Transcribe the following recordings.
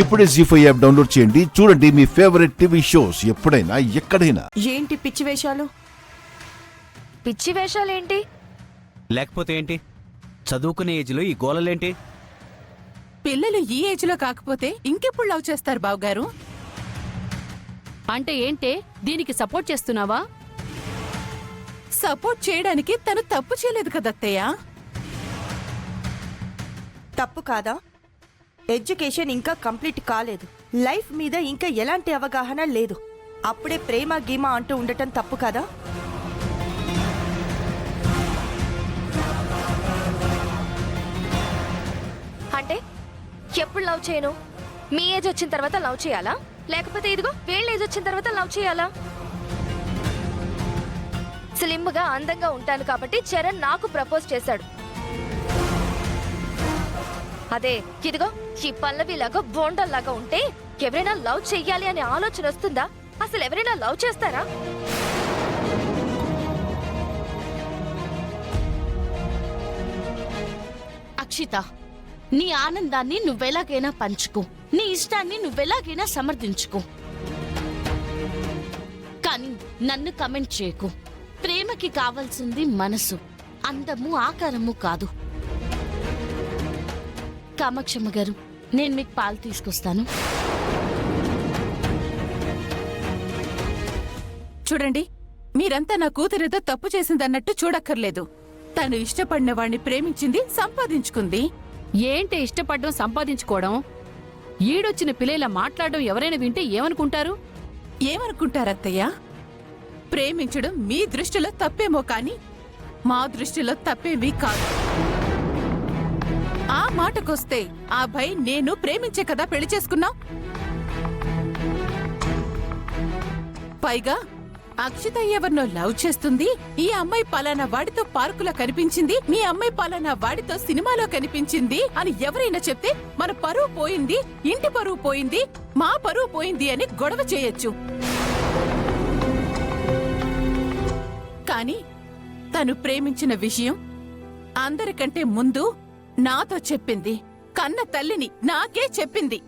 ఇప్పుడే జీ5 app download చేయండి. చూడండి మీ ఫేవరెట్ టీవీ షోస్ ఎప్పుడైనా ఎక్కడైనా. ఏంటి పిచ్చి వేషాలు? పిచ్చి వేషాలేంటి? లేకపోతే ఏంటి? చదువుకునే ఏజ్లో ఈ గోలలేంటి? పిల్లలు ఈ ఏజ్ లో కాకపోతే ఇంకెప్పుడు లవ్ చేస్తారు బావగారు? అంటే ఏంటే, దీనికి సపోర్ట్ చేస్తున్నావా? సపోర్ట్ చేయడానికి తను తప్పు చేయలేదు కదత్తయ్య. తప్పు కాదా? ఎడ్యుకేషన్ ఇంకా కంప్లీట్ కాలేదు, లైఫ్ మీద ఇంకా ఎలాంటి అవగాహన లేదు, అప్పుడే ప్రేమ గీమ అంటూ ఉండటం తప్పు కాదా? అంటే ఎప్పుడు లవ్ చేయను? మీ ఏజ్ వచ్చిన తర్వాత లవ్ చేయాలా? లేకపోతే ఇదిగో వీళ్ళ ఏజ్ వచ్చిన తర్వాత లవ్ చేయాలా? స్లిమ్ గా అందంగా ఉంటాను కాబట్టి చరణ్ నాకు ప్రపోజ్ చేశాడు. అదే ఇదిగో ఈ పల్లవిలాగా బోండల్లాగా ఉంటే ఎవరైనా లవ్ చెయ్యాలి అనే ఆలోచన వస్తుందా? అసలు ఎవరైనా లవ్ చేస్తారా? అక్షిత, నీ ఆనందాన్ని నువ్వెలాగైనా పంచుకో, నీ ఇష్టాన్ని నువ్వెలాగైనా సమర్థించుకో, కానీ నన్ను కమెంట్ చేయకు. ప్రేమకి కావాల్సింది మనసు, అందము ఆకారము కాదు. కామాక్షమ్మ గారు, నేను మీకు పాలు తీసుకొస్తాను. చూడండి, మీరంతా నా కూతురితో తప్పు చేసిందన్నట్టు చూడక్కర్లేదు. తను ఇష్టపడిన వాణ్ణి ప్రేమించింది, సంపాదించుకుంది. ఏంటి ఇష్టపడడం సంపాదించుకోవడం? ఈడొచ్చిన పిల్లల మాట్లాడడం ఎవరైనా వింటే ఏమనుకుంటారు? ఏమనుకుంటారత్తయ్య? ప్రేమించడం మీ దృష్టిలో తప్పేమో కాని మా దృష్టిలో తప్పేమీ కాదు. ఆ మాటకొస్తే ఆ భయ్ నేను ప్రేమించే కదా పెళ్లి చేసుకున్నాం. పైగా అక్షిత ఎవరినో లవ్ చేస్తుంది, ఈ అమ్మాయి పలానా వాడితో పార్కులో కనిపించింది, మీ అమ్మాయి పలానా వాడితో సినిమాలో కనిపించింది అని ఎవరైనా చెప్తే మన పరువు పోయింది, ఇంటి పరువు పోయింది, మా పరువు పోయింది అని గొడవ చేయొచ్చు. కాని తను ప్రేమించిన విషయం అందరికంటే ముందు నాతో చెప్పింది, కన్న తల్లిని నాకే చెప్పింది.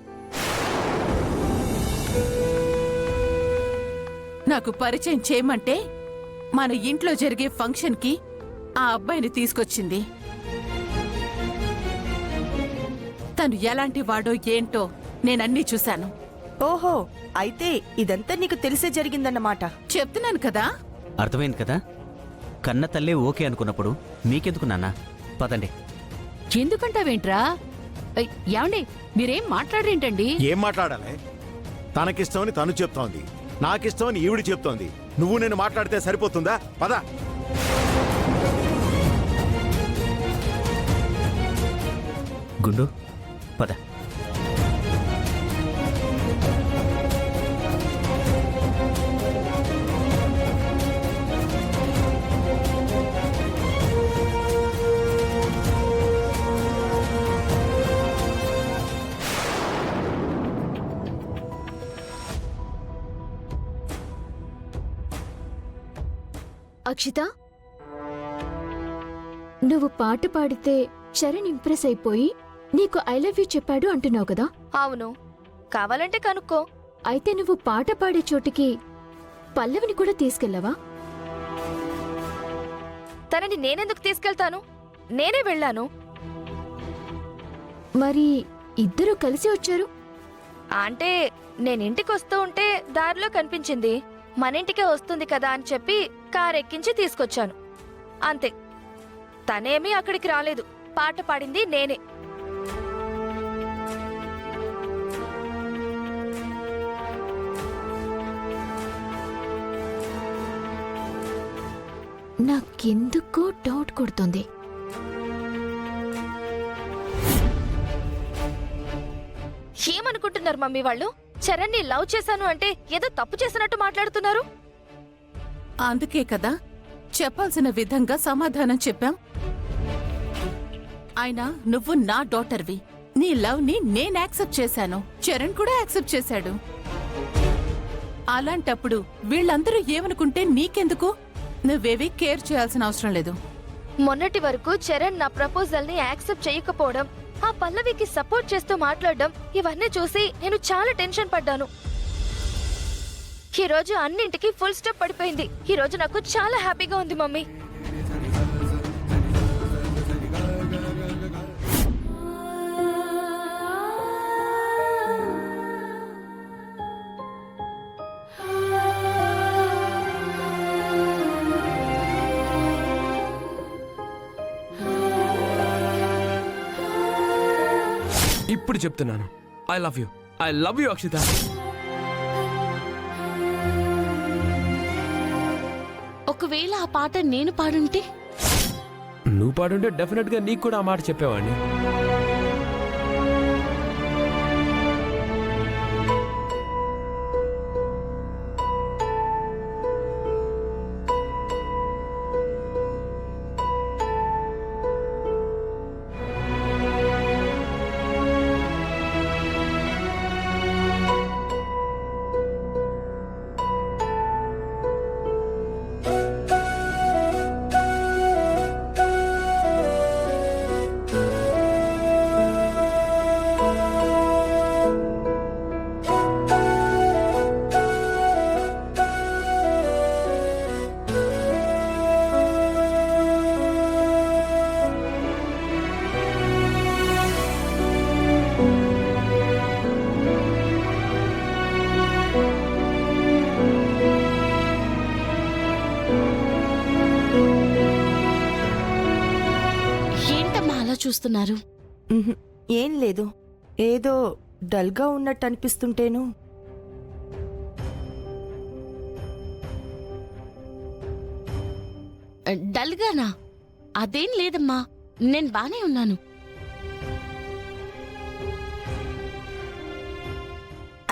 నాకు పరిచయం చేయమంటే మన ఇంట్లో జరిగే ఫంక్షన్కి ఆ అబ్బాయిని తీసుకొచ్చింది. తను ఎలాంటి వాడో ఏంటో నేనన్నీ చూశాను. ఓహో, అయితే ఇదంతా నీకు తెలిసే జరిగిందన్నమాట. చెప్తున్నాను కదా. అర్థమైంది కదా? కన్న తల్లే ఓకే అనుకున్నప్పుడు మీకెందుకు నాన్న? పదండి. ఎందుకంటావేంట్రా? ఏమండి, మీరేం మాట్లాడరేంటండి? ఏం మాట్లాడాలి? తనకిష్టమని తను చెప్తోంది, నాకిష్టమని ఈవిడి చెప్తోంది. నువ్వు నేను మాట్లాడితే సరిపోతుందా? పద. గుండు, పద. అక్షిత, నువ్వు పాట పాడితే చరణ్ ఇంప్రెస్ అయిపోయి నీకు ఐ లవ్ యూ చెప్పాడు అంటున్నావు కదా? అవును, కావాలంటే కనుక్కో. అయితే నువ్వు పాట పాడే చోటికి పల్లవిని కూడా తీసుకెళ్ళవా? తనని నేనెందుకు తీసుకెళ్తాను? నేనే వెళ్ళాను. మరి ఇద్దరూ కలిసి వచ్చారు? అంటే నేనింటికి వస్తూ ఉంటే దారిలో కనిపించింది, మనింటికే వస్తుంది కదా అని చెప్పి కారెక్కించి తీసుకొచ్చాను, అంతే. తనేమీ అక్కడికి రాలేదు, పాట పాడింది నేనే. నాకెందుకో డౌట్ కొడుతుంది. ఏమనుకుంటున్నారు మమ్మీ వాళ్ళు? చరణ్ని లవ్ చేశాను అంటే ఏదో తప్పు చేసినట్టు మాట్లాడుతున్నారు. అందుకే కదా చెప్పాల్సిన విధంగా సమాధానం చెప్పాం. అయినా నువ్వు నా డాటర్వి, నీ లవ్ ని నేను యాక్సెప్ట్ చేశాను, చరణ్ కూడా యాక్సెప్ట్ చేశాడు. అలాంటప్పుడు వీళ్ళందరూ ఏమనుకుంటే నీకెందుకు? నువ్వేవి కేర్ చేయాల్సిన అవసరం లేదు. మొన్నటి వరకు చరణ్ నా ప్రపోజల్ ని యాక్సెప్ట్ చేయకపోవడం ఆ పల్లవికి సపోర్ట్ చేస్తూ మాట్లాడడం ఇవన్నీ చూసి నేను చాలా టెన్షన్ పడ్డాను. ఈ రోజు అన్నింటికి ఫుల్ స్టాప్ పడిపోయింది. ఈ రోజు నాకు చాలా హ్యాపీగా ఉంది మమ్మీ. ఇప్పుడు చెప్తున్నాను, ఐ లవ్ యూ అక్షిత. ఒకవేళ ఆ పాట నేను పాడుంటే నువ్వు పాడుంటే డెఫినెట్ గా నీకు కూడా ఆ మాట చెప్పేవాడిని. ఏంటమ్మా అలా చూస్తున్నారు? ఉహుం, ఏం లేదు, ఏదో డల్గా ఉన్నట్టు అనిపిస్తుంటేను. డల్గానా? అదేం లేదమ్మా, నేను బానే ఉన్నాను.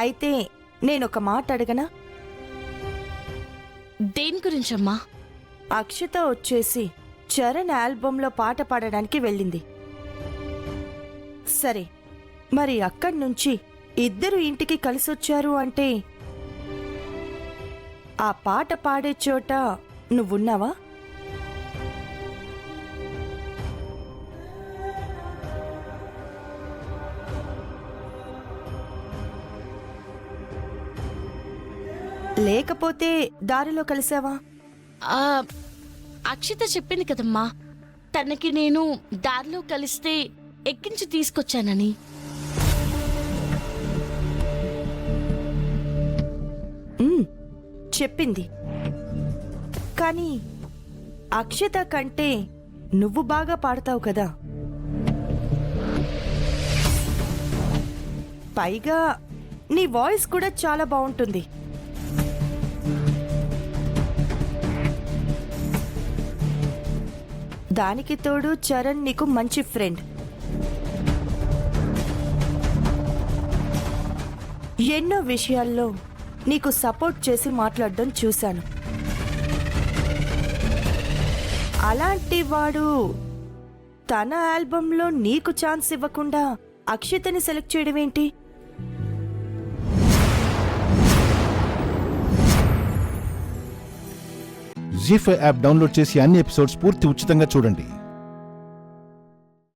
అయితే నేనొక మాట అడగనా? దేని గురించమ్మా? అక్షిత వచ్చేసి చరణ్ ఆల్బంలో పాట పాడడానికి వెళ్ళింది. సరే, మరి అక్కడి నుంచి ఇద్దరు ఇంటికి కలిసొచ్చారు అంటే ఆ పాట పాడే చోట నువ్వున్నావా? లేకపోతే దారిలో కలిసావా? ఆ, అక్షిత చెప్పింది కదమ్మా, తనకి నేను దారిలో కలిస్తే ఎక్కించి తీసుకొచ్చానని. చెప్పింది. కానీ అక్షిత కంటే నువ్వు బాగా పాడతావు కదా. పైగా నీ వాయిస్ కూడా చాలా బాగుంటుంది. దానికి తోడు చరణ్ నీకు మంచి ఫ్రెండ్. ఎన్నో విషయాల్లో నీకు సపోర్ట్ చేసి మాట్లాడడం చూశాను. అలాంటి వాడు తన ఆల్బంలో నీకు ఛాన్స్ ఇవ్వకుండా అక్షితని సెలెక్ట్ చేయడం ఏంటి? జీ5 యాప్ డౌన్లోడ్ చేసి అన్ని ఎపిసోడ్స్ పూర్తి ఉచితంగా చూడండి.